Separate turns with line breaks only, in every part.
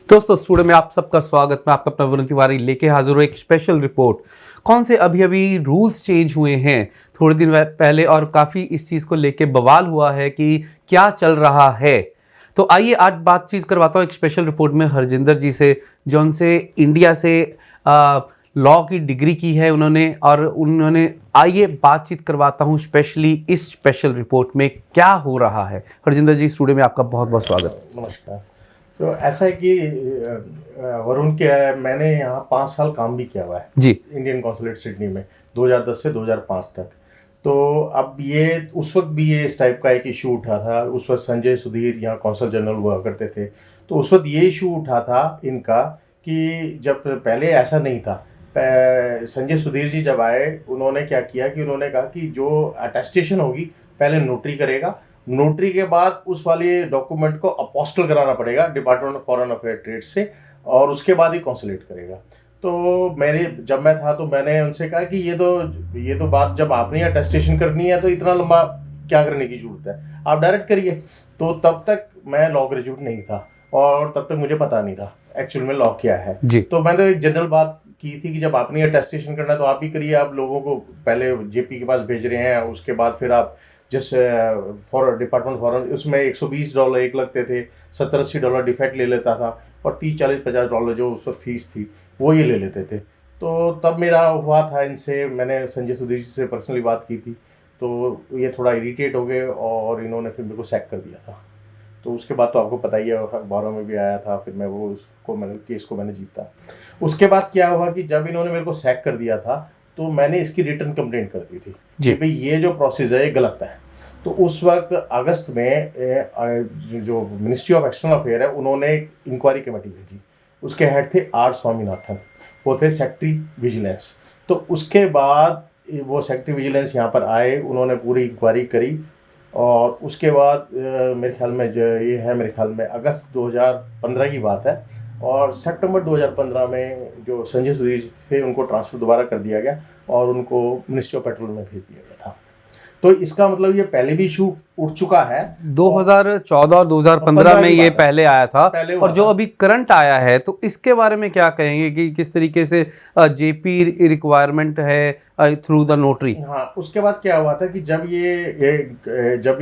दोस्तों स्टूडियो में आप सबका स्वागत। मैं आपका अपना वरुण तिवारी लेके हाजिर हूँ एक स्पेशल रिपोर्ट। कौन से अभी रूल्स चेंज हुए हैं थोड़े दिन पहले और काफ़ी इस चीज़ को लेके बवाल हुआ है कि क्या चल रहा है। तो आइए आज बातचीत करवाता हूँ एक स्पेशल रिपोर्ट में हरजिंदर जी से, जो उनसे इंडिया से लॉ की डिग्री की है उन्होंने आइए बातचीत करवाता हूँ स्पेशली इस स्पेशल रिपोर्ट में क्या हो रहा है। हरजिंदर जी स्टूडियो में आपका बहुत बहुत स्वागत।
नमस्कार। तो ऐसा है कि वरुण क्या है, मैंने यहाँ 5 साल काम भी किया हुआ है
जी
इंडियन कॉन्सुलेट सिडनी में 2010 से 2005 तक। तो अब ये उस वक्त भी ये इस टाइप का एक इशू उठा था। उस वक्त संजय सुधीर यहाँ कौंसल जनरल हुआ करते थे। तो उस वक्त ये इशू उठा था इनका कि जब पहले ऐसा नहीं था। संजय सुधीर जी जब आए, उन्होंने क्या किया कि उन्होंने कहा कि जो अटेस्टेशन होगी पहले नोटरी करेगा, नोटरी के बाद उस वाले डॉक्यूमेंट को अपोस्टल कराना पड़ेगा department of foreign affair trade से, और उसके बाद ही कॉन्सुलेट करेगा। तो जब मैं था तो मैंने उनसे कहा कि ये तो बात जब आपने अटेस्टेशन करनी है तो इतना लंबा क्या करने की जरूरत है, आप डायरेक्ट करिए। तो तब तक मैं लॉ ग्रेजुएट नहीं था और तब तक मुझे पता नहीं था एक्चुअल में लॉ क्या है। तो मैंने एक जनरल बात की थी कि जब आपने अटेस्टेशन करना है तो आप ही करिए, आप लोगों को पहले जेपी के पास भेज रहे हैं, उसके बाद फिर आप जिस फॉर डिपार्टमेंट फॉरन उसमें $120 एक लगते थे, $70-80 डिफेक्ट ले लेता था, और $30-40-50 जो उस वक्त फीस थी वो ये ले लेते थे। तो तब मेरा हुआ था इनसे, मैंने संजय सुधीर जी से पर्सनली बात की थी, तो ये थोड़ा इरिटेट हो गए और इन्होंने फिर मेरे को सैक कर दिया था। तो उसके बाद तो आपको पता ही है, अखबारों में भी आया था, फिर मैंने केस को जीता। उसके बाद क्या हुआ कि जब इन्होंने मेरे को सैक कर दिया था तो मैंने इसकी रिटर्न कंप्लेंट कर दी थी कि भाई ये जो प्रोसेस है ये गलत है। तो उस वक्त अगस्त में जो मिनिस्ट्री ऑफ एक्सटर्नल अफेयर है उन्होंने एक इंक्वायरी कमेटी भेजी। उसके हेड थे आर स्वामीनाथन, वो थे सेक्रेटरी विजिलेंस। तो उसके बाद वो सेक्रेटरी विजिलेंस यहाँ पर आए, उन्होंने पूरी इंक्वायरी करी, और उसके बाद मेरे ख्याल में अगस्त 2015 की बात है, और सितंबर 2015 में जो संजय सुधीर थे उनको ट्रांसफ़र दोबारा कर दिया गया और उनको मिनिस्ट्री ऑफ पेट्रोल में भेज दिया गया था। तो इसका मतलब ये पहले भी इशू उठ चुका है।
2014 और 2015 में ये पहले आया था, और जो अभी करंट आया है तो इसके बारे में क्या कहेंगे कि किस तरीके से जेपी रिक्वायरमेंट है थ्रू द नोटरी।
हाँ, उसके बाद क्या हुआ था कि जब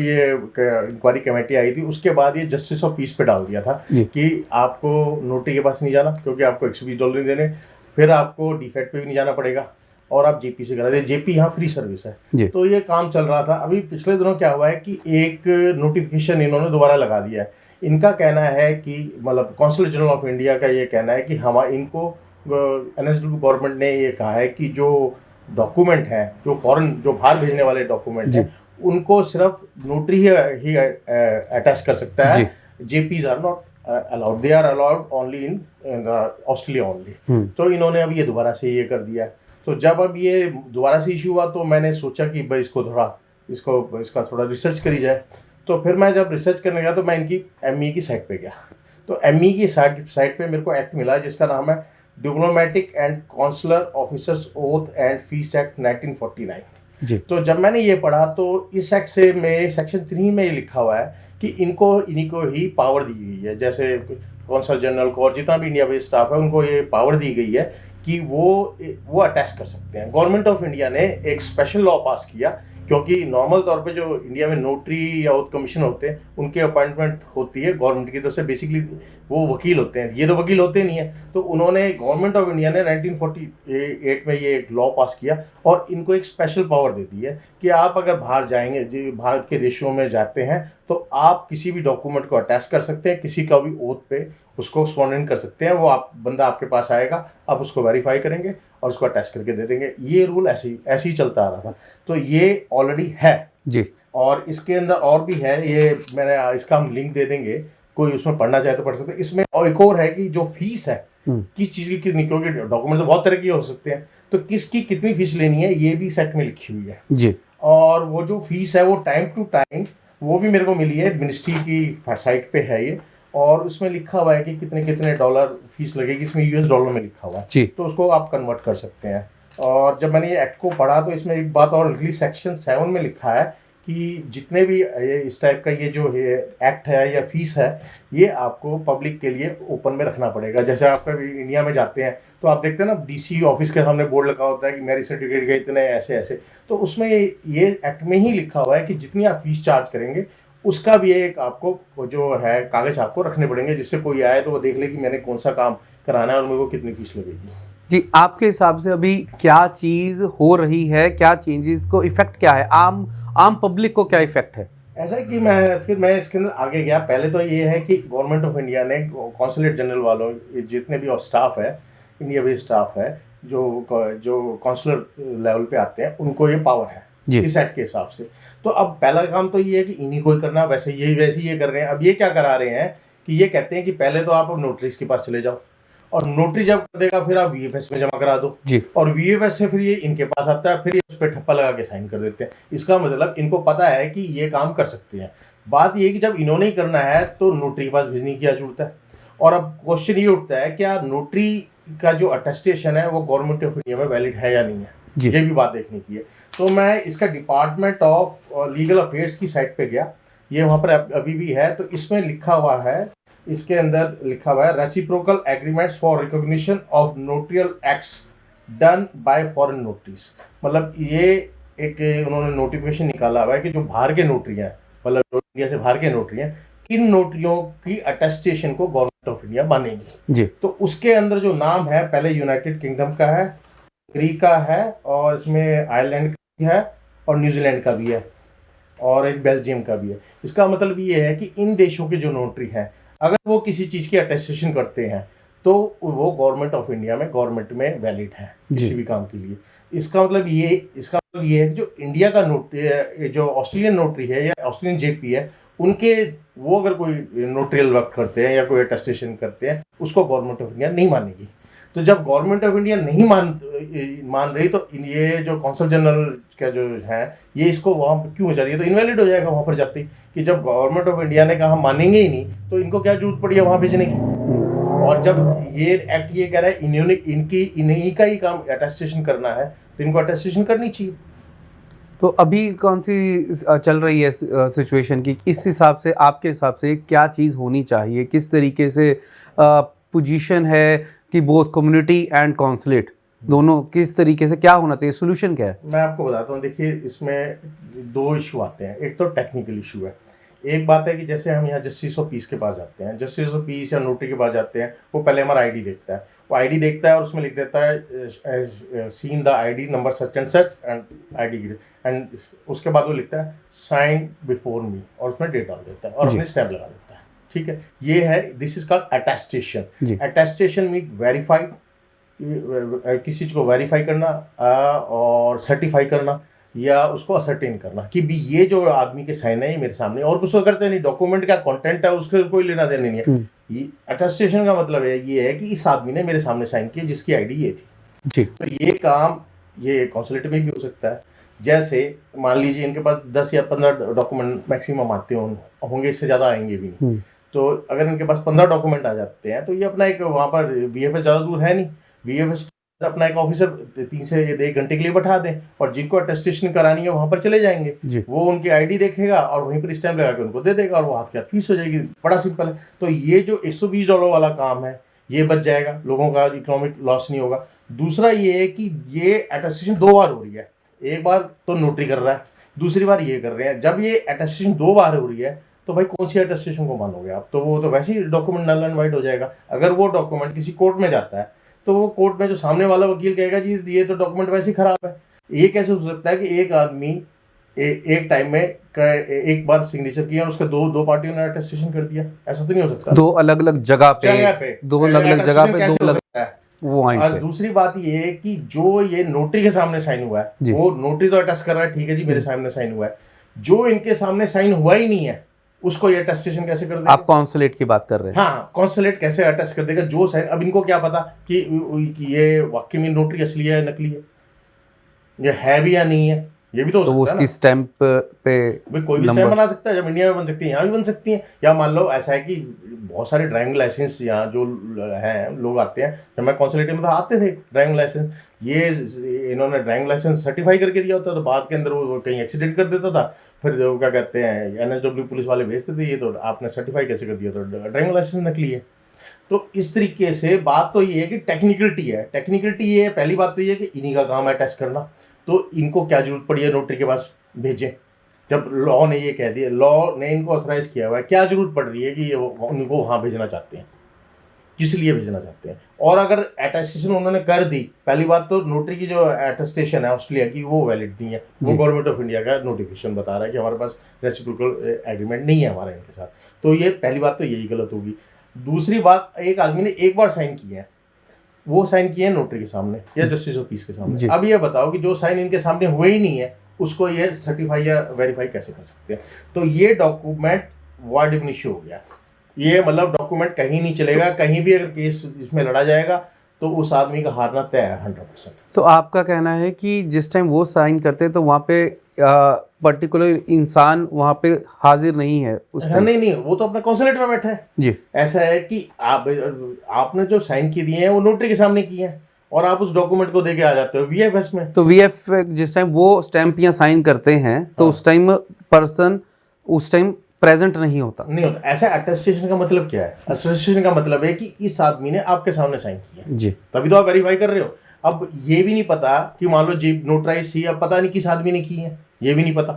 ये इंक्वायरी कमेटी आई थी, उसके बाद ये जस्टिस ऑफ पीस पे डाल दिया था कि आपको नोटरी के पास नहीं जाना क्योंकि आपको $120 नहीं देने, फिर आपको डिफेक्ट पे भी नहीं जाना पड़ेगा, और आप जेपी से करा दे। जेपी यहाँ फ्री सर्विस है। तो ये काम चल रहा था। अभी पिछले दिनों क्या हुआ है कि एक नोटिफिकेशन इन्होंने दोबारा लगा दिया है। इनका कहना है कि मतलब कौंसल जनरल ऑफ इंडिया का ये कहना है कि इनको NSW गवर्नमेंट ने ये कहा है कि जो डॉक्यूमेंट हैं, जो बाहर भेजने वाले डॉक्यूमेंट हैं, उनको सिर्फ नोटरी ही अटैच कर सकता है। JPs are not allowed, they are allowed only in Australia only. तो इन्होंने अब ये दोबारा से ये कर दिया। तो जब अब ये दोबारा से इशू हुआ तो मैंने सोचा कि भाई इसका थोड़ा रिसर्च करी जाए। तो फिर मैं जब रिसर्च करने गया तो मैं इनकी ME की साइट पे गया। तो ME की साइट पे मेरे को एक्ट मिला जिसका नाम है diplomatic and consular officers oath and fees act 1949। तो जब मैंने ये पढ़ा तो इस एक्ट से में सेक्शन 3 में ये लिखा हुआ है कि इन्हीं को ही पावर दी गई है, जैसे कौंसल जनरल को और जितना भी इंडिया बेस्ड स्टाफ है उनको ये पावर दी गई है कि वो अटैच कर सकते हैं। गवर्नमेंट ऑफ इंडिया ने एक स्पेशल लॉ पास किया क्योंकि नॉर्मल तौर पे जो इंडिया में नोटरी या ओथ कमीशन होते हैं उनकी अपॉइंटमेंट होती है गवर्नमेंट की तरफ से, बेसिकली वो वकील होते हैं, ये तो वकील होते नहीं है। तो उन्होंने गवर्नमेंट ऑफ इंडिया ने 1948 में ये एक लॉ पास किया और इनको एक स्पेशल पावर दे दी है कि आप अगर बाहर जाएंगे, भारत के देशों में जाते हैं, तो आप किसी भी डॉक्यूमेंट को अटैच कर सकते हैं, किसी का भी ओथ पे उसको स्वॉर्न इन कर सकते हैं। वो बंदा आपके पास आएगा, आप उसको वेरीफाई करेंगे और उसको अटैच करके दे देंगे। ये रूल ऐसे ही चलता आ रहा था। तो ये ऑलरेडी है जी, और इसके अंदर और भी है। ये इसका हम लिंक दे देंगे, कोई उसमें पढ़ना चाहे तो पढ़ सकते हैं। इसमें और एक और है कि जो फीस है किस चीज़ की कितनी, क्योंकि डॉक्यूमेंट तो बहुत तरह के हो सकते हैं, तो किसकी कितनी फीस लेनी है ये भी सेट में लिखी हुई है जी। और वो जो फीस है वो टाइम टू टाइम वो भी मेरे को मिली है, मिनिस्ट्री की साइट पे है ये, और उसमें लिखा हुआ है कि कितने डॉलर फीस लगेगी। इसमें US डॉलर में लिखा हुआ है, तो उसको आप कन्वर्ट कर सकते हैं। और जब मैंने ये एक्ट को पढ़ा तो इसमें एक बात और निकली, सेक्शन 7 में लिखा है कि जितने भी इस टाइप का ये जो एक्ट है या फीस है, ये आपको पब्लिक के लिए ओपन में रखना पड़ेगा। जैसे आप कभी इंडिया में जाते हैं तो आप देखते हैं ना, डीसी ऑफिस के सामने बोर्ड लगा होता है कि मैरिज सर्टिफिकेट के इतने ऐसे ऐसे, तो उसमें ये एक्ट में ही लिखा हुआ है कि जितनी आप फीस चार्ज करेंगे उसका भी एक आपको जो है कागज आपको रखने पड़ेंगे, जिससे कोई आए तो वो देख ले कि मैंने कौन सा काम कराना है और मेरे को कितनी फीस लगेगी।
जी, आपके हिसाब से अभी क्या चीज़ हो रही है, क्या चेंजेस को इफेक्ट क्या है, आम पब्लिक को क्या इफेक्ट है?
ऐसा है कि मैं इसके अंदर आगे गया। पहले तो ये है कि गवर्नमेंट ऑफ इंडिया ने कॉन्सुलेट जनरल वालों, जितने भी और स्टाफ है, इंडिया बेस्ड स्टाफ है, जो कॉन्सुलर लेवल पे आते हैं, उनको ये पावर है इस एक्ट के हिसाब से। तो अब पहला काम तो ये है कि इन्हीं को ही करना, वैसे ये कर रहे हैं। अब ये क्या करा रहे हैं कि ये कहते हैं कि पहले तो आप नोटरीज के पास चले जाओ, और नोटरी जब कर देगा फिर आप वीएफएस में जमा करा दो
जी,
और वीएफएस से फिर ये इनके पास आता है, फिर ये उस पर ठप्पा लगा के साइन कर देते हैं। इसका मतलब इनको पता है कि ये काम कर सकते हैं। बात ये है कि जब इन्होंने ही करना है तो नोटरी के पास भेजने की क्या जरूरत है। और अब क्वेश्चन ये उठता है, क्या नोटरी का जो अटेस्टेशन है वो गवर्नमेंट ऑफ इंडिया में वैलिड है या नहीं है, ये भी बात देखने की है। तो मैं इसका डिपार्टमेंट ऑफ लीगल अफेयर्स की साइट पे गया, ये वहाँ पर अभी भी है। तो इसमें लिखा हुआ है, इसके अंदर लिखा हुआ है reciprocal agreements for recognition of notarial acts done by foreign notaries. मतलब ये एक उन्होंने नोटिफिकेशन निकाला हुआ है कि जो बाहर के नोटरी हैं, मतलब जो इंडिया से बाहर के नोटरी हैं, किन नोटरियों की अटेस्टेशन को गवर्नमेंट ऑफ इंडिया मानेगी जी। तो उसके अंदर जो नाम है, पहले यूनाइटेड किंगडम का है, ग्रीक का है, और इसमें आयरलैंड का भी है, और न्यूजीलैंड का भी है, और एक बेल्जियम का भी है। इसका मतलब ये है कि इन देशों के जो नोटरी हैं, अगर वो किसी चीज़ की अटेस्टेशन करते हैं तो वो गवर्नमेंट ऑफ इंडिया में गवर्नमेंट में वैलिड है किसी भी काम के लिए। इसका मतलब ये है कि जो इंडिया का जो ऑस्ट्रेलियन नोटरी है या ऑस्ट्रेलियन जेपी है, उनके वो अगर कोई नोटरियल वर्क करते हैं या कोई अटेस्टेशन करते हैं, उसको गवर्नमेंट ऑफ इंडिया नहीं मानेगी। तो जब गवर्नमेंट ऑफ इंडिया नहीं मान रही, तो ये जो कौंसल जनरल का जो है, ये इसको वहाँ क्यों हो जा रही है, तो इनवैलिड हो जाएगा वहाँ पर जाते ही, कि जब गवर्नमेंट ऑफ इंडिया ने कहा मानेंगे ही नहीं, तो इनको क्या जरूरत पड़ी है वहाँ भेजने की। और जब ये एक्ट ये कह रहा है इन्हीं का ही काम अटेस्टेशन करना है, तो इनको अटेस्टेशन करनी चाहिए।
तो अभी कौन सी चल रही है सिचुएशन की, इस हिसाब से आपके हिसाब से क्या चीज़ होनी चाहिए, किस तरीके से पोजीशन है कि बोथ कम्युनिटी एंड कॉन्सुलेट दोनों किस तरीके से, क्या होना चाहिए, सोल्यूशन क्या है?
मैं आपको बताता हूँ। देखिए, इसमें दो इशू आते हैं। एक तो टेक्निकल इशू है। एक बात है कि जैसे हम यहाँ जस्टिस ऑफ पीस के पास जाते हैं, जस्टिस ऑफ पीस या नोटरी के पास जाते हैं, वो पहले हमारा आईडी देखता है। वो आईडी देखता है और उसमें लिख देता है seen the ID number such and ID, and उसके बाद वो लिखता है साइन बिफोर मी, और उसमें डेट डाल देता है और अपने स्टैम्प लगा देता है। ठीक है, ये है, this is called attestation. Attestation mean verified, किसी चीज को वेरीफाई करना और सर्टिफाई करना, या उसको असर्टेन करना कि भी ये जो आदमी के साइन है ये मेरे सामने, और कुछ तो करते नहीं, डॉक्यूमेंट का कंटेंट है उसके कोई लेना देना नहीं है। ये अटेस्टेशन का मतलब है, ये है कि इस आदमी ने मेरे सामने साइन किया जिसकी आईडी ये थी जी। तो ये काम ये कॉन्सुलेट में भी हो सकता है। जैसे मान लीजिए इनके पास 10 या 15 डॉक्यूमेंट मैक्सिमम आते होंगे, इससे ज़्यादा आएंगे भी नहीं। तो अगर इनके पास 15 डॉक्यूमेंट आ जाते हैं, तो ये अपना एक वहाँ पर वीएफएस ज़्यादा दूर है नहीं, वीएफएस अपना एक ऑफिसर 3 से 1 घंटे के लिए बैठा दें, और जिनको अटेस्टेशन करानी है वहाँ पर चले जाएंगे। वो उनकी आईडी देखेगा और वहीं पर स्टैम्प लगा के उनको दे देगा, और वो हाथ के हाथ फीस हो जाएगी। बड़ा सिंपल है। तो ये जो $120 वाला काम है, ये बच जाएगा, लोगों का इकोनॉमिक लॉस नहीं होगा। दूसरा ये है कि ये अटेस्टेशन 2 बार हो रही है, एक बार तो नोटरी कर रहा है, दूसरी बार ये कर रहे हैं। जब ये अटेस्टेशन 2 बार हो रही है, तो भाई कौन सी अटेस्टेशन को मानोगे आप? तो वो तो वैसे ही डॉक्यूमेंट नल एंड वाइड हो जाएगा। अगर वो डॉक्यूमेंट किसी कोर्ट में जाता है, तो वो कोर्ट में जो सामने वाला वकील कहेगा जी ये तो डॉक्यूमेंट वैसे ही खराब है। ये कैसे हो सकता है कि एक आदमी एक टाइम में एक बार सिग्नेचर किया और उसके दो पार्टियों ने अटेस्टेशन कर दिया? ऐसा तो नहीं हो सकता।
दो अलग अलग जगह पे दो अलग-अलग जगह पे दो अलग वो
और दूसरी बात ये है कि जो ये नोटरी के सामने साइन हुआ है, वो नोटरी तो अटेस्ट कर रहा है, ठीक है जी मेरे सामने साइन हुआ है। जो इनके सामने साइन हुआ ही नहीं है, उसको ये अटेस्टेशन कैसे कर देगा?
आप कॉन्सुलेट की बात कर रहे हैं।
हाँ, कॉन्सुलेट कैसे अटेस्ट कर देगा जो साइन? अब इनको क्या पता कि ये वाकई में नोटरी असली है नकली है, ये है भी या नहीं है? ये भी तो हो
तो वो
सकता है
उसकी स्टैंप पे
भाई कोई भी स्टैम्प बना सकता है, जब इंडिया में बन सकती है यहाँ भी बन सकती है। या मान लो ऐसा है कि बहुत सारे ड्राइविंग लाइसेंस यहाँ जो हैं लोग आते हैं, जब मैं कॉन्सुलेट में तो आते थे ड्राइविंग लाइसेंस, ये इन्होंने ड्राइविंग लाइसेंस सर्टिफाई करके दिया होता, तो बाद के अंदर वो कहीं एक्सीडेंट कर देता था, फिर जो क्या कहते हैं NSW पुलिस वाले भेजते थे, ये तो आपने सर्टिफाई कैसे कर दिया, तो ड्राइविंग लाइसेंस नकली है। तो इस तरीके से बात तो ये है कि टेक्निकलिटी है, टेक्निकलिटी ये है, पहली बात तो ये है कि इन्हीं का काम है टेस्ट करना, तो इनको क्या जरूरत पड़ी है नोटरी के पास भेजें, जब लॉ ने ये कह दिया, लॉ ने इनको ऑथराइज किया हुआ है, क्या जरूरत पड़ रही है कि ये उनको वहाँ भेजना चाहते हैं, किस लिए भेजना चाहते हैं। और अगर अटेस्टेशन उन्होंने कर दी, पहली बात तो नोटरी की जो अटेस्टेशन है ऑस्ट्रेलिया की वो वैलिड नहीं है, वो गवर्नमेंट ऑफ इंडिया का नोटिफिकेशन बता रहा है कि हमारे पास रेसिप्रोकल एग्रीमेंट नहीं है हमारा इनके साथ, तो ये पहली बात तो यही गलत होगी। दूसरी बात, एक आदमी ने एक बार साइन किया है, वो साइन किए हैं नोटरी के सामने या जस्टिस ऑफ पीस के सामने, अब ये बताओ कि जो साइन इनके सामने हुए ही नहीं है उसको ये सर्टिफाई या वेरीफाई कैसे कर सकते हैं। तो ये डॉक्यूमेंट वाइड एब इश्यू हो गया, ये मतलब डॉक्यूमेंट कहीं नहीं चलेगा, कहीं भी अगर केस इसमें लड़ा जाएगा तो उस आदमी का हारना तय है 100%।
तो आपका कहना है कि जिस टाइम वो साइन करते हैं तो वहाँ पे पर्टिकुलर इंसान वहाँ पे हाजिर नहीं है उस टाइम?
नहीं, वो तो अपने कॉन्सुलेट में बैठा है
जी।
ऐसा है कि आपने जो साइन की दिए हैं वो नोटरी के सामने किए हैं और आप उस डॉक्यूमेंट को देके आ जाते हो VFS में।
तो VF जिस टाइम वो स्टैंप या साइन करते हैं तो उस टाइम पर्सन उस टाइम प्रेजेंट नहीं होता।
ऐसा अटेस्टेशन का मतलब क्या है? अटेस्टेशन का मतलब है कि इस आदमी ने आपके सामने साइन किया
जी,
तभी तो आप वेरीफाई कर रहे हो। अब ये भी नहीं पता कि मान लो जी नोटराइज थी, अब पता नहीं किस आदमी ने की है, ये भी नहीं पता।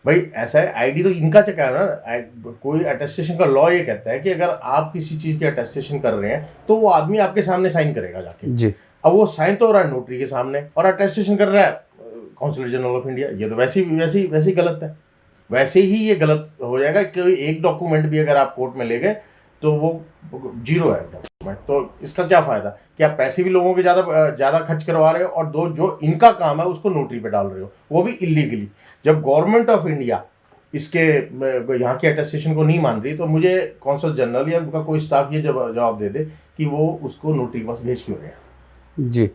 भाई ऐसा है, आईडी तो इनका चक्कर है ना। कोई अटेस्टेशन का लॉ ये कहता है कि अगर आप किसी चीज की अटेस्टेशन कर रहे हैं तो वो आदमी आपके सामने साइन करेगा जाके
जी।
अब वो साइन तो हो रहा है नोटरी के सामने और अटेस्टेशन कर रहा है कॉन्सुलेट जनरल ऑफ इंडिया, ये तो वैसे ही गलत है। वैसे ही ये गलत हो जाएगा कि एक डॉक्यूमेंट भी अगर आप कोर्ट में ले गए तो वो जीरो है डॉक्यूमेंट, तो इसका क्या फायदा कि आप पैसे भी लोगों के ज़्यादा खर्च करवा रहे हो और जो इनका काम है उसको नोटरी पे डाल रहे हो, वो भी इलीगली। जब गवर्नमेंट ऑफ इंडिया इसके यहाँ के अटेस्टेशन को नहीं मान रही तो मुझे कौंसल जनरल या उनका कोई स्टाफ ये जवाब दे दे कि वो उसको नोटरी के पास भेज क्यों रहे हैं।
जी,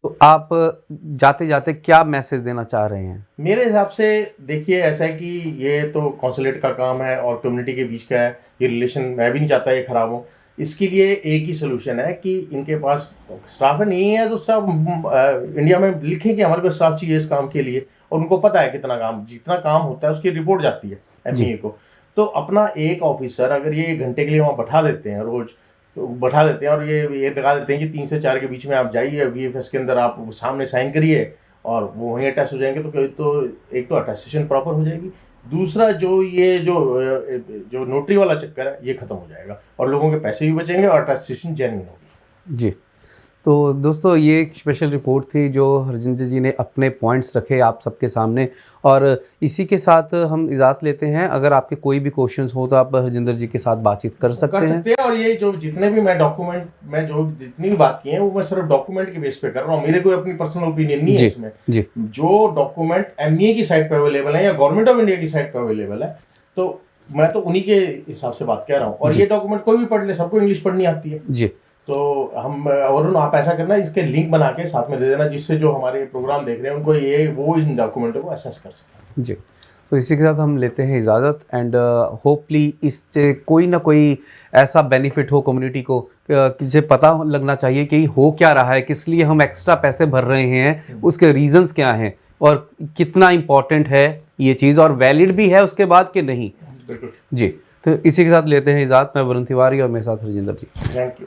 तो आप जाते जाते क्या मैसेज देना चाह रहे हैं?
मेरे हिसाब से देखिए ऐसा है कि ये तो कॉन्सुलेट का काम है और कम्युनिटी के बीच का है, ये रिलेशन मैं भी नहीं चाहता ये खराब हो। इसके लिए एक ही सोल्यूशन है कि इनके पास स्टाफ नहीं है तो स्टाफ इंडिया में लिखें कि हमारे को स्टाफ चाहिए इस काम के लिए, और उनको पता है जितना काम होता है उसकी रिपोर्ट जाती है एमईए को। तो अपना एक ऑफिसर अगर ये 1 घंटे के लिए वहाँ बैठा देते हैं, रोज बैठा देते हैं और ये लगा देते हैं कि 3 से 4 के बीच में आप जाइए VFS के अंदर, आप सामने साइन करिए और वो वहीं अटेस्ट हो जाएंगे, तो एक तो अटेस्टेशन प्रॉपर हो जाएगी, दूसरा जो नोटरी वाला चक्कर है ये खत्म हो जाएगा और लोगों के पैसे भी बचेंगे और अटेस्टेशन जेन्युइन होगी।
जी, तो दोस्तों ये एक स्पेशल रिपोर्ट थी जो हरजिंदर जी ने अपने पॉइंट्स रखे आप सबके सामने, और इसी के साथ हम इजाज़त लेते हैं। अगर आपके कोई भी क्वेश्चंस हो तो आप हरजिंदर जी के साथ बातचीत कर सकते हैं।
और ये जो जितने भी मैं डॉक्यूमेंट में जितनी भी बात की है वो मैं सिर्फ डॉक्यूमेंट के बेस पे कर रहा हूँ, मेरे कोई अपनी पर्सनल ओपिनियन नहीं है इसमें।
जी,
जो डॉक्यूमेंट एमईए की साइट पे अवेलेबल है या गवर्नमेंट ऑफ इंडिया की साइट पे अवेलेबल है तो मैं तो उन्हीं के हिसाब से बात कर रहा हूँ। और ये डॉक्यूमेंट कोई भी पढ़ ले, सबको इंग्लिश पढ़नी आती है
जी।
तो और आप ऐसा करना, इसके लिंक बना के साथ में दे देना जिससे जो हमारे प्रोग्राम देख रहे हैं उनको वो इन डॉक्यूमेंटों को एक्सेस कर सकें।
जी, तो इसी के साथ हम लेते हैं इजाज़त एंड होपली इससे कोई ना कोई ऐसा बेनिफिट हो कम्युनिटी को, जिसे पता लगना चाहिए कि हो क्या रहा है, किस लिए हम एक्स्ट्रा पैसे भर रहे हैं, उसके रीजंस क्या हैं और कितना इम्पोर्टेंट है ये चीज़ और वैलिड भी है उसके बाद कि नहीं।
बिल्कुल
जी, तो इसी के साथ लेते हैं इजाज़त। मैं वरुण तिवारी और मेरे साथ हरजिंदर जी।
Thank you.